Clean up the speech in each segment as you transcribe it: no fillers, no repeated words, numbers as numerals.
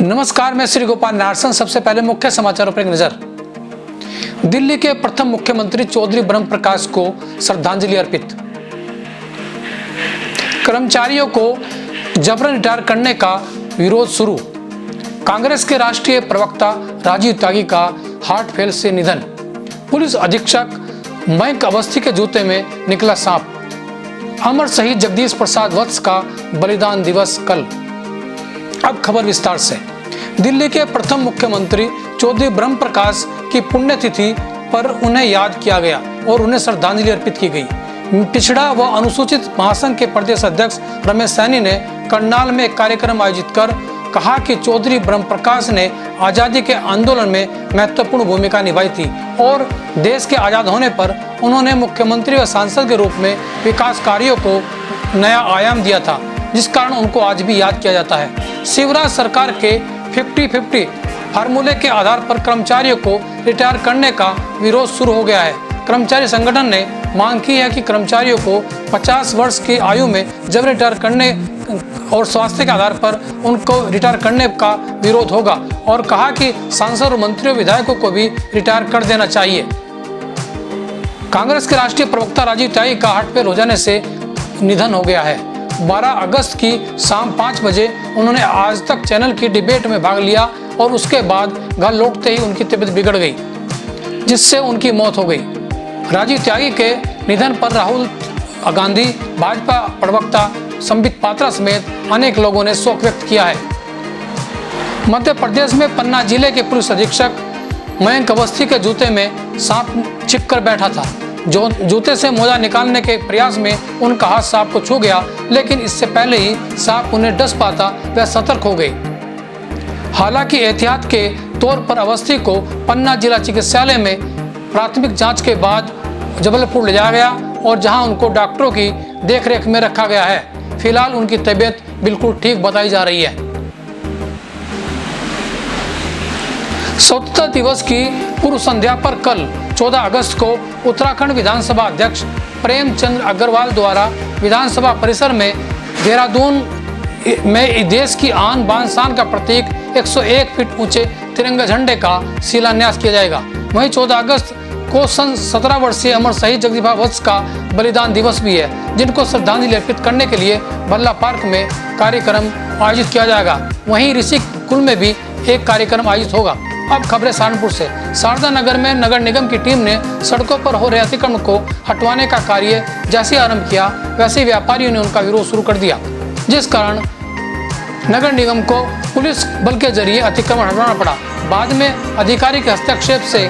नमस्कार, मैं श्री गोपाल नारसन। सबसे पहले मुख्य समाचारों पर एक नजर। दिल्ली के प्रथम मुख्यमंत्री चौधरी ब्रह्म प्रकाश को श्रद्धांजलि अर्पित। कर्मचारियों को जबरन रिटायर करने का विरोध शुरू। कांग्रेस के राष्ट्रीय प्रवक्ता राजीव त्यागी का हार्ट फेल से निधन। पुलिस अधीक्षक मयंक अवस्थी के जूते में निकला सांप। अमर शहीद जगदीश प्रसाद वत्स का बलिदान दिवस कल। अब खबर विस्तार से। दिल्ली के प्रथम मुख्यमंत्री चौधरी ब्रह्म प्रकाश की पुण्यतिथि पर उन्हें याद किया गया और उन्हें श्रद्धांजलि अर्पित की गई। पिछड़ा व अनुसूचित महासंघ के प्रदेश अध्यक्ष रमेश सैनी ने करनाल में एक कार्यक्रम आयोजित कर कहा कि चौधरी ब्रह्म प्रकाश ने आज़ादी के आंदोलन में महत्वपूर्ण भूमिका निभाई थी और देश के आज़ाद होने पर उन्होंने मुख्यमंत्री व सांसद के रूप में विकास कार्यों को नया आयाम दिया था, जिस कारण उनको आज भी याद किया जाता है। शिवराज सरकार के 50-50 फार्मूले के आधार पर कर्मचारियों को रिटायर करने का विरोध शुरू हो गया है। कर्मचारी संगठन ने मांग की है कि कर्मचारियों को 50 वर्ष की आयु में जब रिटायर करने और स्वास्थ्य के आधार पर उनको रिटायर करने का विरोध होगा और कहा कि सांसद और मंत्रियों विधायकों को भी रिटायर कर देना चाहिए। कांग्रेस के राष्ट्रीय प्रवक्ता राजीव त्यागी का हार्ट फेल हो जाने से निधन हो गया है। 12 अगस्त की शाम 5 बजे उन्होंने आज तक चैनल की डिबेट में भाग लिया और उसके बाद घर लौटते ही उनकी तबीयत बिगड़ गई, जिससे उनकी मौत हो गई। राजीव त्यागी के निधन पर राहुल गांधी, भाजपा प्रवक्ता संबित पात्रा समेत अनेक लोगों ने शोक व्यक्त किया है। मध्य प्रदेश में पन्ना जिले के पुलिस अधीक्षक मयंक अवस्थी के जूते में सांप छिप कर बैठा था। जो जूते से मोजा निकालने के प्रयास में उनका हाथ सांप को छू गया, लेकिन इससे पहले ही सांप उन्हें डस पाता वह सतर्क हो गए। हालांकि एहतियात के तौर पर अवस्थी को पन्ना जिला चिकित्सालय में प्राथमिक जांच के बाद जबलपुर ले जाया गया और जहां उनको डॉक्टरों की देखरेख में रखा गया है। फिलहाल उनकी तबीयत बिल्कुल ठीक बताई जा रही है। स्वतंत्रता दिवस की पूर्व संध्या पर कल 14 अगस्त को उत्तराखंड विधानसभा अध्यक्ष प्रेमचंद अग्रवाल द्वारा विधानसभा परिसर में देहरादून में देश की आन बान शान का प्रतीक 101 फीट ऊंचे तिरंगा झंडे का शिलान्यास किया जाएगा। वहीं 14 अगस्त को 17 वर्षीय अमर शहीद जगदीश वत्स का बलिदान दिवस भी है, जिनको श्रद्धांजलि अर्पित करने के लिए भल्ला पार्क में कार्यक्रम आयोजित किया जाएगा। वहीं ऋषिकुल में भी एक कार्यक्रम आयोजित होगा। अब खबरें सहारनपुर से। शारदा नगर में नगर निगम की टीम ने सड़कों पर हो रहे अतिक्रमण को हटवाने का कार्य जैसे आरंभ किया, वैसे ही व्यापारियों ने उनका विरोध शुरू कर दिया, जिस कारण नगर निगम को पुलिस बल के जरिए अतिक्रमण हटवाना पड़ा। बाद में अधिकारी के हस्तक्षेप से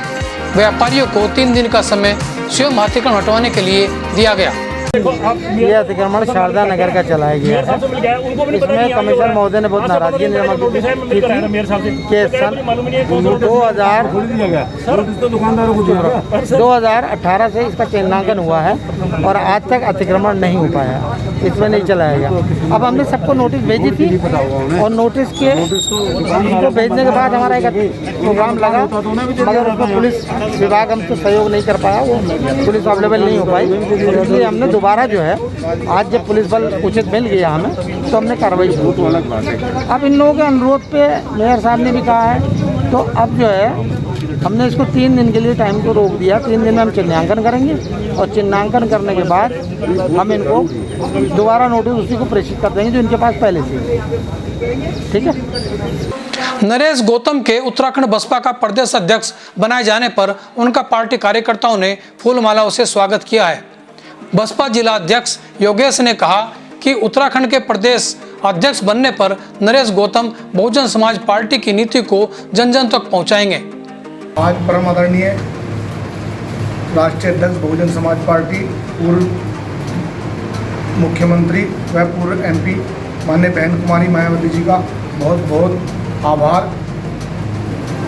व्यापारियों को 3 दिन का समय स्वयं अतिक्रमण हटवाने के लिए दिया गया। ये अतिक्रमण शारदा नगर का चलाया गया है। इसमें कमिश्नर महोदय ने बहुत नाराजगी के सन 2018 से इसका चिन्हांकन हुआ है और आज तक अतिक्रमण नहीं हो पाया, इसमें नहीं चलाया गया। अब हमने सबको नोटिस भेजी थी और नोटिस को भेजने के बाद हमारा एक प्रोग्राम लगा, मगर उसमें पुलिस विभाग हमसे सहयोग नहीं कर पाया, वो पुलिस अवेलेबल नहीं हो पाई, इसलिए हमने दोबारा जो है आज जब पुलिस बल उचित मिल गया हमें, तो हमने कार्रवाई शुरू की। अब इन लोगों के अनुरोध पे मेयर साहब ने भी कहा है, तो अब जो है हमने इसको 3 दिन के लिए टाइम को रोक दिया। 3 दिन में हम चिन्हांकन करेंगे और चिन्हांकन करने के बाद हम इनको दोबारा नोटिस उसी को प्रेषित कर देंगे जो इनके पास पहले से। ठीक है। नरेश गौतम के उत्तराखंड बसपा का प्रदेश अध्यक्ष बनाए जाने पर उनका पार्टी कार्यकर्ताओं ने फूलमालाओं से स्वागत किया है। बसपा जिला अध्यक्ष योगेश ने कहा कि उत्तराखंड के प्रदेश अध्यक्ष बनने पर नरेश गौतम बहुजन समाज पार्टी की नीति को जन जन तक पहुंचाएंगे। आज परम आदरणीय राष्ट्रीय अध्यक्ष बहुजन समाज पार्टी, पूर्व मुख्यमंत्री व पूर्व MP माननीय बहन कुमारी मायावती जी का बहुत बहुत आभार।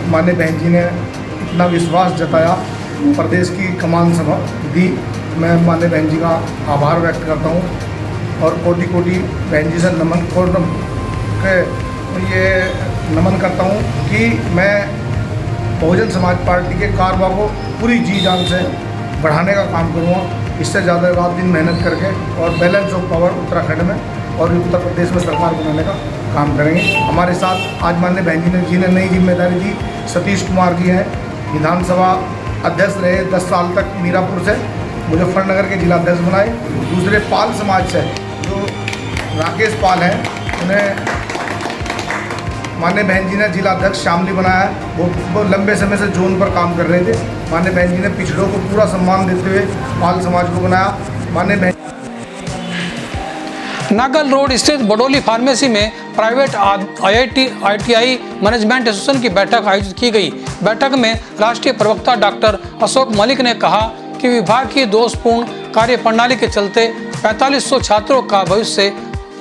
माननीय बहन जी ने इतना विश्वास जताया, प्रदेश की कमान दी। मैं माननीय बहन जी का आभार व्यक्त करता हूँ और कोटि कोटि बहन जी से नमन करता हूँ कि मैं बहुजन समाज पार्टी के कारवा को पूरी जी जान से बढ़ाने का काम करूँगा। इससे ज़्यादा रात दिन मेहनत करके और बैलेंस ऑफ पावर उत्तराखंड में और उत्तर प्रदेश में सरकार बनाने का काम करेंगे। हमारे साथ आज माननीय बहन जी ने नई जिम्मेदारी दी। सतीश कुमार जी हैं, विधानसभा अध्यक्ष रहे 10 साल तक मीरापुर से, मुजफ्फरनगर के जिला अध्यक्ष बनाए। दूसरे पाल समाज से जो राकेश पाल हैं, उन्हें माननीय बहन जी ने जिला अध्यक्ष शामली बनाया है। वो लंबे समय से जोन पर काम कर रहे थे। माननीय बहन जी ने पिछड़ों को पूरा सम्मान देते हुए पाल समाज को बनाया। माननीय बहन नागल रोड स्थित बडोली फार्मेसी में प्राइवेट ITI मैनेजमेंट एसोसिएशन की बैठक आयोजित की गई। बैठक में राष्ट्रीय प्रवक्ता डॉक्टर अशोक मलिक ने कहा कि विभाग की दोषपूर्ण कार्य प्रणाली के चलते 4500 छात्रों का भविष्य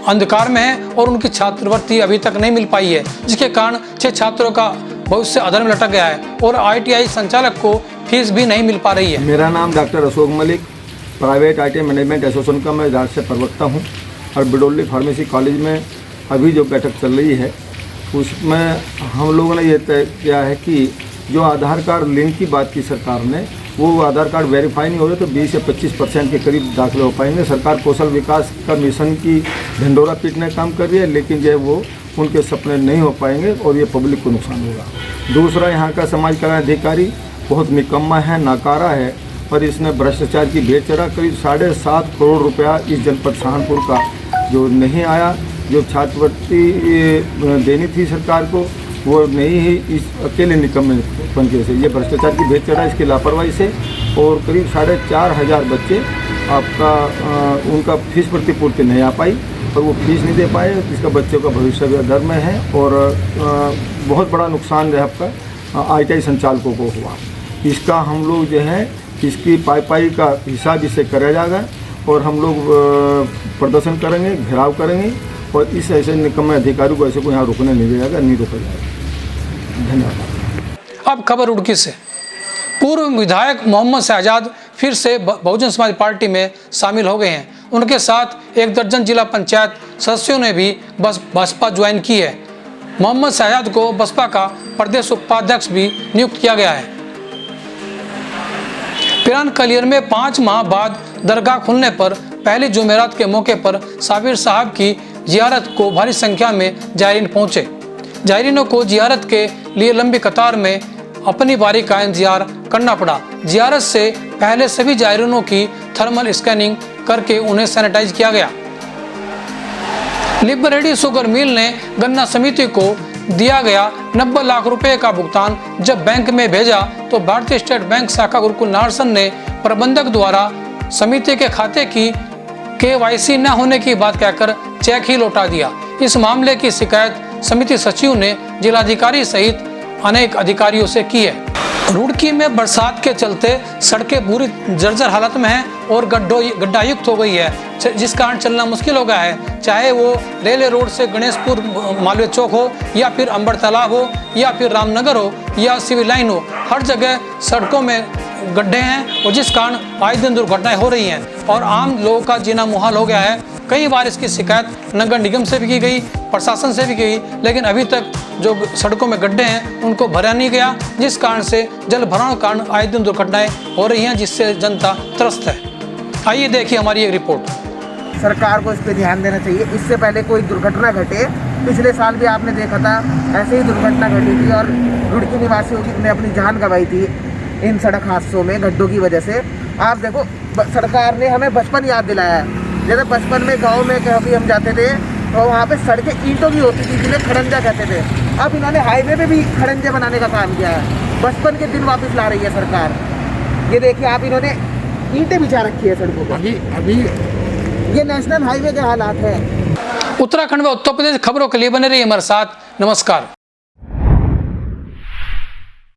अंधकार में है और उनकी छात्रवृत्ति अभी तक नहीं मिल पाई है, जिसके कारण 6 छात्रों का भविष्य अधर में लटक गया है और ITI संचालक को फीस भी नहीं मिल पा रही है। मेरा नाम doctor Ashok Malik, private ITI management association का मैं राष्ट्रीय प्रवक्ता हूँ और बिडोली फार्मेसी कॉलेज में अभी जो बैठक चल रही है उसमें हम लोगों ने ये तय किया है कि जो आधार कार्ड लिंक की बात की सरकार ने, वो आधार कार्ड वेरीफाई नहीं हो रहे तो 20 से 25% के करीब दाखिले हो पाएंगे। सरकार कौशल विकास का मिशन की ढिंडोरा पीटने का काम कर रही है, लेकिन जो है वो उनके सपने नहीं हो पाएंगे और ये पब्लिक को नुकसान होगा। दूसरा, यहाँ का समाज कल्याण अधिकारी बहुत निकम्मा है, नाकारा है और इसने भ्रष्टाचार की भेंट चढ़ा। करीब 7.5 करोड़ रुपया इस जनपद सहारनपुर का जो नहीं आया, जो छात्रवृत्ति देनी थी सरकार को, वो नहीं ही इस अकेले निकम्मे पंखे से ये भ्रष्टाचार की भेंट चढ़ा, इसकी लापरवाही से। और करीब 4,500 बच्चे आपका उनका फीस प्रतिपूर्ति नहीं आ पाई और वो फीस नहीं दे पाए, इसका बच्चों का भविष्य भी अधर में है और बहुत बड़ा नुकसान जो है आपका ITI संचालकों को हुआ। इसका हम लोग जो है इसकी पाई का हिसाब इससे कराया जाएगा और हम लोग प्रदर्शन करेंगे, घेराव करेंगे और इस ऐसे निकम्मे अधिकारियों को ऐसे को यहाँ रुकने नहीं दिया जाएगा, नहीं रोका जाएगा। धन्यवाद। अब खबर रुड़की से। पूर्व विधायक मोहम्मद शहजाद फिर से बहुजन समाज पार्टी में शामिल हो गए हैं। उनके साथ 1 दर्जन जिला पंचायत सदस्यों ने भी बसपा ज्वाइन की है। मोहम्मद शहजाद को बसपा का प्रदेश उपाध्यक्ष भी नियुक्त किया गया है। पिरान कलियर में 5 माह बाद दरगाह खुलने पर पहली जुमेरात के मौके पर साबिर साहब की जियारत को भारी संख्या में जायरीन पहुंचे। जायरीनों को जियारत के लिए लंबी कतार में अपनी बारी का इंतजार करना पड़ा। जियारत से पहले सभी जायरीनों की थर्मल स्कैनिंग करके उन्हें सैनिटाइज किया गया। लिबरेटी शुगर मिल ने गन्ना समिति को दिया गया 90 लाख रुपए का भुगतान जब बैंक में भेजा तो भारतीय स्टेट बैंक शाखा गुरुकुल नारसन ने प्रबंधक द्वारा समिति के खाते की KYC न होने की बात कहकर चेक ही लौटा दिया। इस मामले की शिकायत समिति सचिव ने जिलाधिकारी सहित अनेक अधिकारियों से की है। रुड़की में बरसात के चलते सड़कें पूरी जर्जर हालत में हैं और गड्ढा युक्त हो गई है, जिस कारण चलना मुश्किल हो गया है। चाहे वो रेलवे रोड से गणेशपुर मालवीय चौक हो या फिर अंबर तालाब हो या फिर रामनगर हो या सिविल लाइन हो, हर जगह सड़कों में गड्ढे हैं और जिस कारण आए दिन दुर्घटनाएं हो रही हैं और आम लोगों का जीना मुहाल हो गया है। कई बार इसकी शिकायत नगर निगम से भी की गई, प्रशासन से भी की गई, लेकिन अभी तक जो सड़कों में गड्ढे हैं उनको भरा नहीं गया, जिस कारण से जल भराव के कारण आए दिन दुर्घटनाएं हो रही हैं, जिससे जनता त्रस्त है। आइए देखिए हमारी एक रिपोर्ट। सरकार को इस पर ध्यान देना चाहिए। इससे पहले कोई दुर्घटना घटे, पिछले साल भी आपने देखा था ऐसे ही दुर्घटना घटी थी और रुड़की निवासियों ने अपनी जान गंवाई थी इन सड़क हादसों में गड्ढों की वजह से। आप देखो, सरकार ने हमें बचपन याद दिलाया है। जैसे बचपन में गांव में कभी हम जाते थे तो वहाँ पे सड़कें ईंटों की होती थी, जिन्हें खड़ंजा कहते थे। अब इन्होंने हाईवे पे भी खड़ंजे बनाने का काम किया है। बचपन के दिन वापस ला रही है सरकार। ये देखिए, आप इन्होंने ईंटें बिछा रखी है सड़कों पर। अभी ये नेशनल हाईवे के हालात है। उत्तराखंड व उत्तर प्रदेश खबरों के लिए बने रहिए हमारे साथ। नमस्कार।